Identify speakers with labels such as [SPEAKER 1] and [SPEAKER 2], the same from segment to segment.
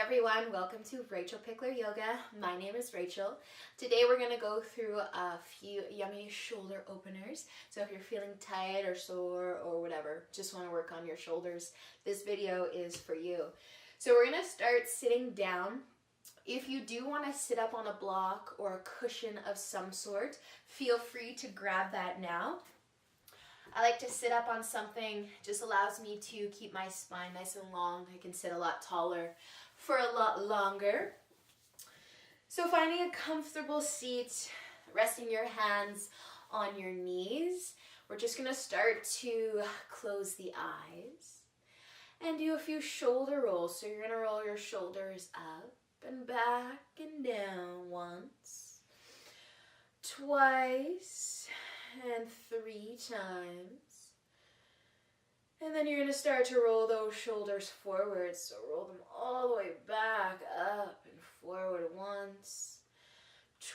[SPEAKER 1] everyone, welcome to rachelpichleryoga. My name is Rachel. Today we're going to go through a few yummy shoulder openers. So if you're feeling tight or sore or whatever, just want to work on your shoulders, this video is for you. So we're going to start sitting down. If you do want to sit up on a block or a cushion of some sort, feel free to grab that now. I like to sit up on something, just allows me to keep my spine nice and long. I can sit a lot taller for a lot longer. So finding a comfortable seat, resting your hands on your knees. We're just going to start to close the eyes and do a few shoulder rolls. So you're going to roll your shoulders up and back and down once, twice, and 3 times. And then you're going to start to roll those shoulders forward. So roll them all the way back, up and forward once,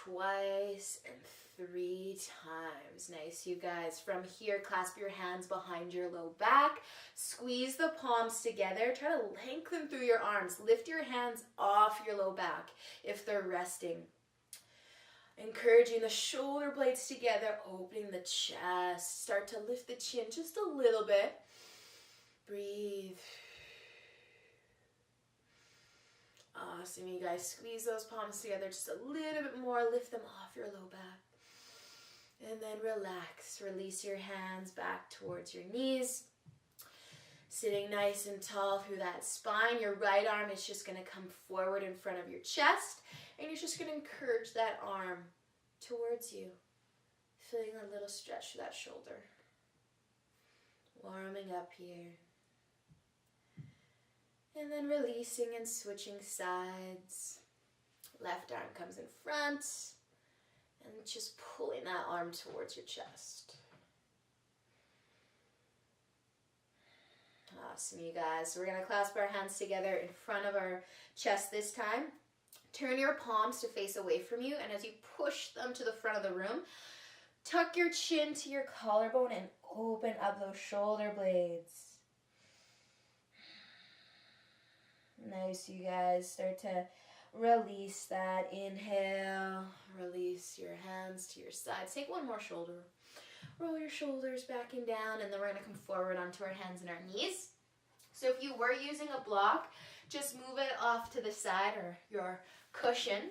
[SPEAKER 1] twice, and 3 times. Nice, you guys. From here, clasp your hands behind your low back. Squeeze the palms together. Try to lengthen through your arms. Lift your hands off your low back if they're resting. Encouraging the shoulder blades together, opening the chest. Start to lift the chin just a little bit. Breathe. Awesome, you guys. Squeeze those palms together just a little bit more. Lift them off your low back. And then relax. Release your hands back towards your knees. Sitting nice and tall through that spine. Your right arm is just going to come forward in front of your chest. And you're just going to encourage that arm towards you. Feeling a little stretch to that shoulder. Warming up here. And then releasing and switching sides. Left arm comes in front. And just pulling that arm towards your chest. Awesome, you guys. So we're going to clasp our hands together in front of our chest this time. Turn your palms to face away from you, and as you push them to the front of the room, tuck your chin to your collarbone and open up those shoulder blades. Nice, you guys. Start to release that. Inhale. Release your hands to your sides. Take one more shoulder. Roll your shoulders back and down, and then we're going to come forward onto our hands and our knees. So if you were using a block, just move it off to the side or your cushion.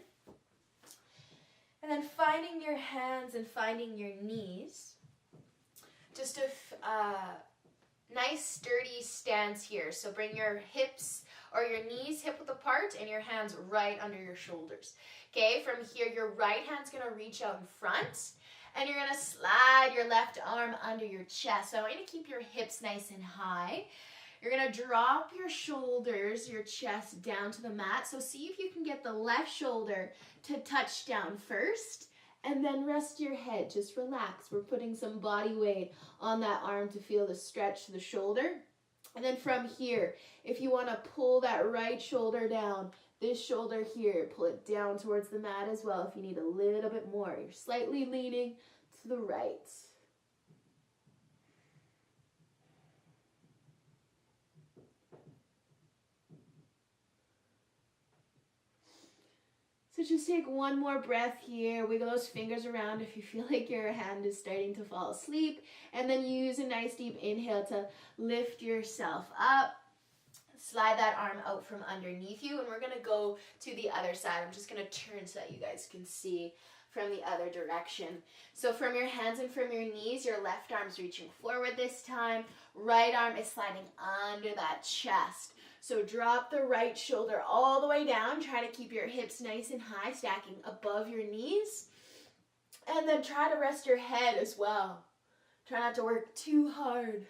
[SPEAKER 1] And then finding your hands and finding your knees. Just a nice sturdy stance here. So bring your hips or your knees hip width apart and your hands right under your shoulders. Okay, from here your right hand's going to reach out in front. And you're going to slide your left arm under your chest. So I want you to keep your hips nice and high. You're going to drop your shoulders, your chest down to the mat. So see if you can get the left shoulder to touch down first. And then rest your head. Just relax. We're putting some body weight on that arm to feel the stretch to the shoulder. And then from here, if you want to pull that right shoulder down, this shoulder here, pull it down towards the mat as well if you need a little bit more. You're slightly leaning to the right. So just take one more breath here. Wiggle those fingers around if you feel like your hand is starting to fall asleep. And then use a nice deep inhale to lift yourself up. Slide that arm out from underneath you, and we're going to go to the other side. I'm just going to turn so that you guys can see from the other direction. So from your hands and from your knees, your left arm's reaching forward this time. Right arm is sliding under that chest. So drop the right shoulder all the way down. Try to keep your hips nice and high, stacking above your knees. And then try to rest your head as well. Try not to work too hard.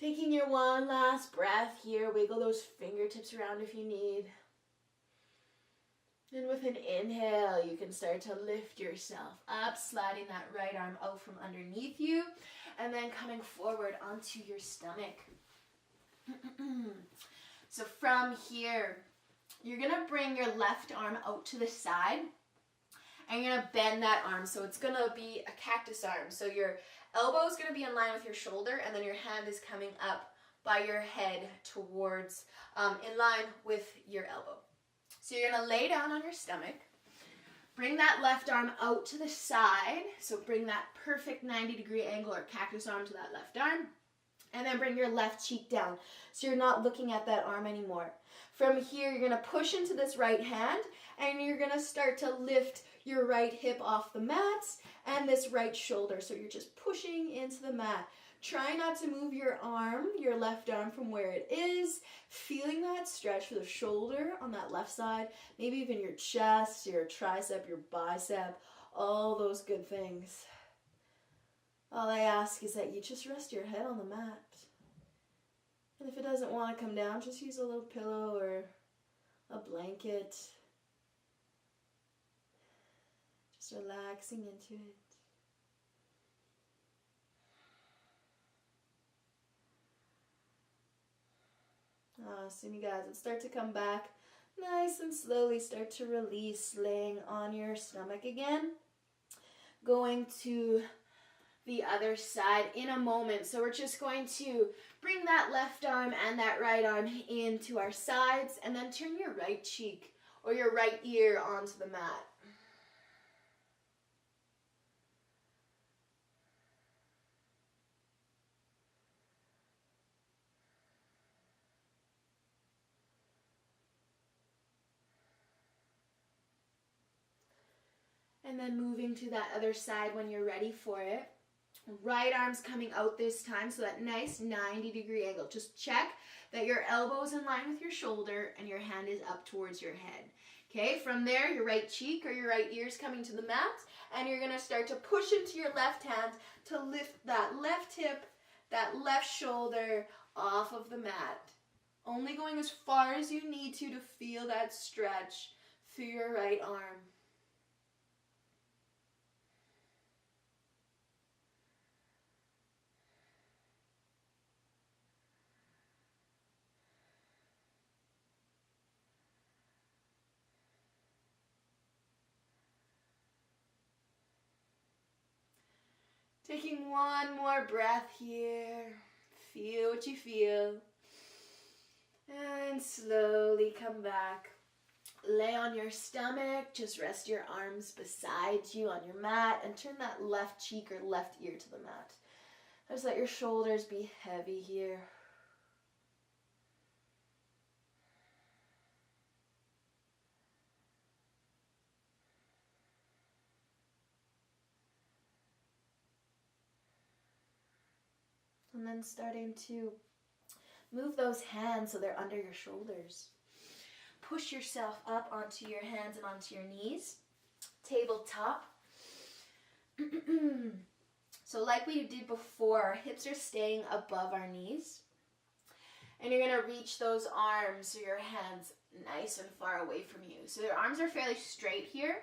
[SPEAKER 1] Taking your one last breath here, wiggle those fingertips around if you need. And with an inhale, you can start to lift yourself up, sliding that right arm out from underneath you, and then coming forward onto your stomach. So from here, you're gonna bring your left arm out to the side and you're gonna bend that arm. So it's gonna be a cactus arm. So your elbow is gonna be in line with your shoulder and then your hand is coming up by your head towards, in line with your elbow. So you're gonna lay down on your stomach. Bring that left arm out to the side. So bring that perfect 90-degree angle or cactus arm to that left arm. And then bring your left cheek down. So you're not looking at that arm anymore. From here, you're gonna push into this right hand and you're gonna start to lift your right hip off the mat and this right shoulder. So you're just pushing into the mat. Try not to move your arm, your left arm from where it is. Feeling that stretch for the shoulder on that left side. Maybe even your chest, your tricep, your bicep. All those good things. All I ask is that you just rest your head on the mat. And if it doesn't want to come down, just use a little pillow or a blanket. Just relaxing into it. Awesome, you guys. Let's start to come back nice and slowly. Start to release, laying on your stomach again. Going to the other side in a moment. So we're just going to bring that left arm and that right arm into our sides and then turn your right cheek or your right ear onto the mat. And then moving to that other side when you're ready for it. Right arm's coming out this time, so that nice 90-degree angle. Just check that your elbow's in line with your shoulder and your hand is up towards your head. Okay, from there, your right cheek or your right ear's coming to the mat, and you're gonna start to push into your left hand to lift that left hip, that left shoulder off of the mat. Only going as far as you need to feel that stretch through your right arm. Taking one more breath here. Feel what you feel. And slowly come back. Lay on your stomach. Just rest your arms beside you on your mat and turn that left cheek or left ear to the mat. Just let your shoulders be heavy here. And then starting to move those hands so they're under your shoulders. Push yourself up onto your hands and onto your knees. Tabletop. So like we did before, our hips are staying above our knees. And you're going to reach those arms or your hands nice and far away from you. So your arms are fairly straight here.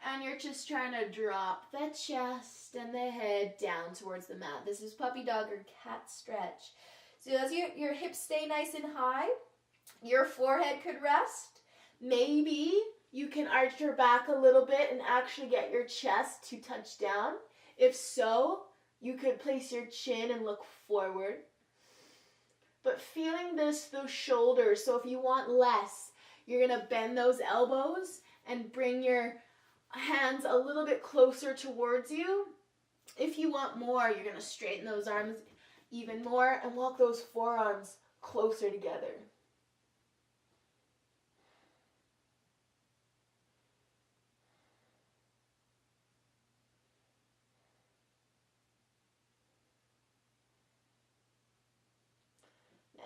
[SPEAKER 1] And you're just trying to drop the chest and the head down towards the mat. This is puppy dog or cat stretch. So as your hips stay nice and high, your forehead could rest. Maybe you can arch your back a little bit and actually get your chest to touch down. If so, you could place your chin and look forward. But feeling those shoulders, so if you want less, you're going to bend those elbows and bring your hands a little bit closer towards you. If you want more, you're going to straighten those arms even more and walk those forearms closer together.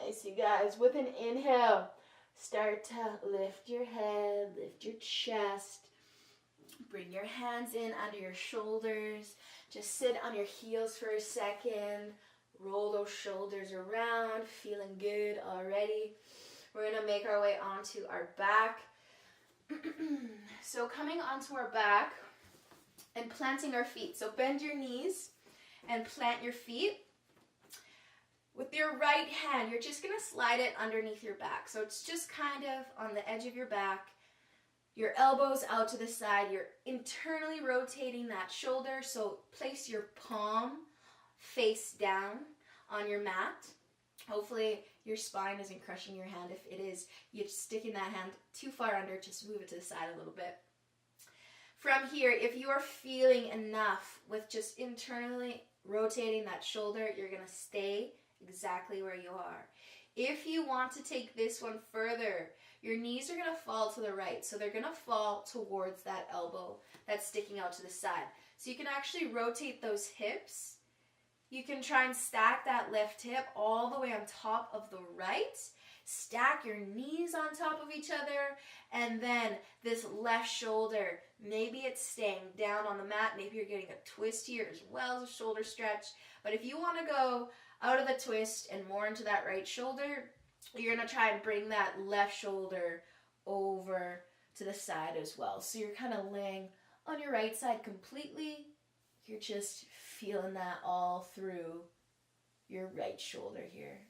[SPEAKER 1] Nice, you guys. With an inhale, start to lift your head, lift your chest. Bring your hands in under your shoulders. Just sit on your heels for a second. Roll those shoulders around. Feeling good already. We're going to make our way onto our back. So coming onto our back and planting our feet. So bend your knees and plant your feet. With your right hand, you're just going to slide it underneath your back. So it's just kind of on the edge of your back. Your elbows out to the side. You're internally rotating that shoulder. So place your palm face down on your mat. Hopefully your spine isn't crushing your hand. If it is, you're sticking that hand too far under, just move it to the side a little bit. From here, if you are feeling enough with just internally rotating that shoulder, you're going to stay exactly where you are. If you want to take this one further, your knees are going to fall to the right. So they're going to fall towards that elbow that's sticking out to the side. So you can actually rotate those hips. You can try and stack that left hip all the way on top of the right. Stack your knees on top of each other. And then this left shoulder, maybe it's staying down on the mat. Maybe you're getting a twist here as well as a shoulder stretch. But if you want to go out of the twist and more into that right shoulder, you're going to try and bring that left shoulder over to the side as well. So you're kind of laying on your right side completely. You're just feeling that all through your right shoulder here.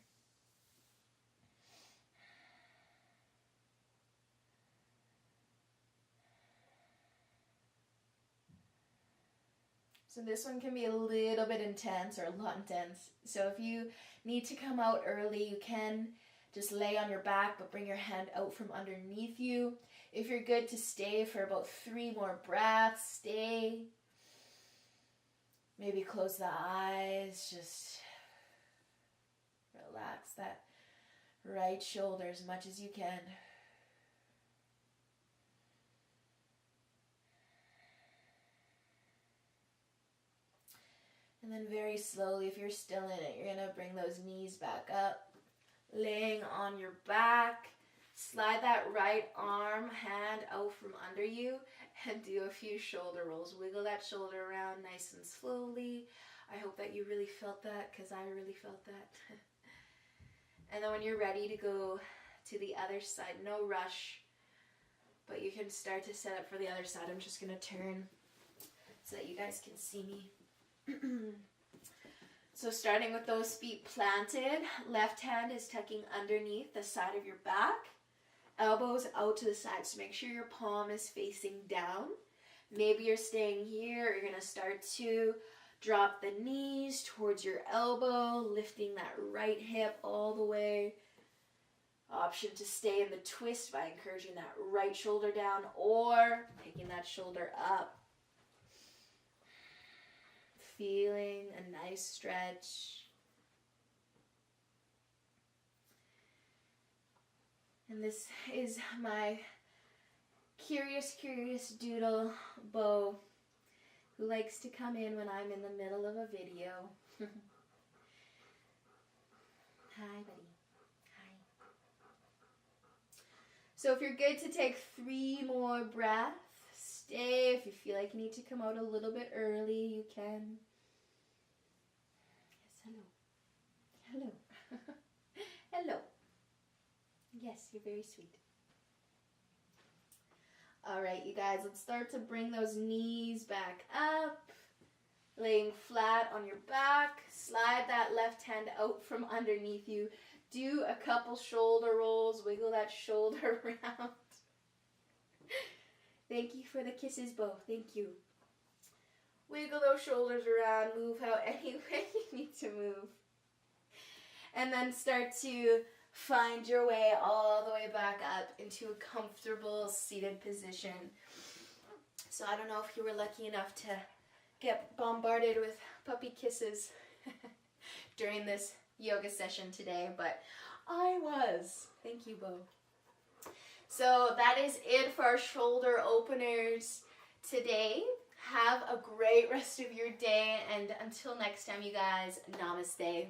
[SPEAKER 1] So this one can be a little bit intense or a lot intense. So if you need to come out early, you can just lay on your back, but bring your hand out from underneath you. If you're good to stay for about 3 more breaths, stay. Maybe close the eyes, just relax that right shoulder as much as you can. And then very slowly, if you're still in it, you're going to bring those knees back up, laying on your back. Slide that right arm, hand out from under you, and do a few shoulder rolls. Wiggle that shoulder around nice and slowly. I hope that you really felt that, because I really felt that. And then when you're ready to go to the other side, no rush, but you can start to set up for the other side. I'm just going to turn so that you guys can see me. So starting with those feet planted, left hand is tucking underneath the side of your back, elbows out to the side. So make sure your palm is facing down. Maybe you're staying here. You're going to start to drop the knees towards your elbow, lifting that right hip all the way. Option to stay in the twist by encouraging that right shoulder down or taking that shoulder up. Feeling a nice stretch. And this is my curious doodle Bo, who likes to come in when I'm in the middle of a video. Hi, buddy. Hi. So if you're good to take 3 more breaths, stay. If you feel like you need to come out a little bit early, you can. Yes, hello. Hello. Hello. Yes, you're very sweet. All right, you guys, let's start to bring those knees back up. Laying flat on your back. Slide that left hand out from underneath you. Do a couple shoulder rolls. Wiggle that shoulder around. Thank you for the kisses, Bo. Thank you. Wiggle those shoulders around. Move how any way you need to move. And then start to find your way all the way back up into a comfortable seated position. So I don't know if you were lucky enough to get bombarded with puppy kisses during this yoga session today, but I was. Thank you, Bo. So that is it for our shoulder openers today. Have a great rest of your day, and until next time, you guys, namaste.